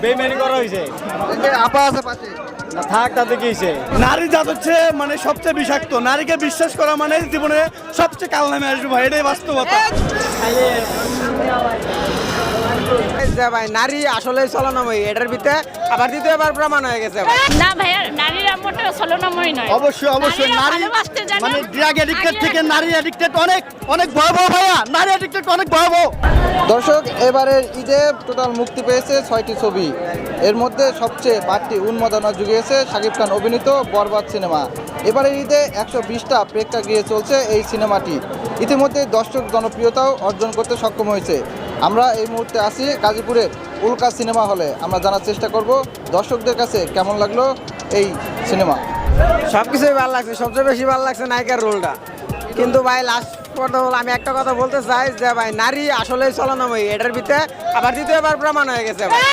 বেইমানি করা হয়েছে। আপা আছে পাশে। না থাক তাতে কি হয়েছে? নারী জাত হচ্ছে মানে সবচেয়ে বিষাক্ত। নারীকে বিশ্বাস করা মানে জীবনে সবচেয়ে কাল নামে আসবে ভাই, এটাই বাস্তবতা। ভাই নারী আসলে ছলনাময়ী, এটার ভিতরে আবার দ্বিতীয়বার প্রমাণ হয়ে গেছে ভাই। না ভাইয়া, নারীরা মোটেও ছলনাময়ী নয়। অবশ্যই অবশ্যই নারীরা নারী ভালোবাসতে জানে। মানে ড্রাগ এডিক্টেড থেকে নারী এডিক্টেড অনেক অনেক ভয়াবহ ভাইয়া, নারী এডিক্টেড অনেক ভয়াবহ। দর্শক, এবারের ঈদে টোটাল মুক্তি পেয়েছে 6টি ছবি। এর মধ্যে সবচেয়ে বাড়তি উন্মাদনা জুগিয়েছে শাকিব খান অভিনীত বরবাদ সিনেমা। এবারের ঈদে 120টা প্রেক্ষাগৃহে চলছে এই সিনেমাটি। ইতিমধ্যে দর্শক জনপ্রিয়তাও অর্জন করতে সক্ষম হয়েছে। আমরা এই মুহূর্তে আছি গাজীপুরের উল্কা সিনেমা হলে। আমরা জানার চেষ্টা করব দর্শকদের কাছে কেমন লাগলো এই সিনেমা। সবকিছুই ভালো লাগছে, সবচেয়ে বেশি ভালো লাগছে নায়িকার রোলটা। কিন্তু ভাই লাস্ট পর্যন্ত আমি একটা কথা বলতে চাই যে ভাই নারী আসলে ছলনাময়ী, এটার ভিতরে আবার দ্বিতীয়বার প্রমাণ হয়ে গেছে ভাই।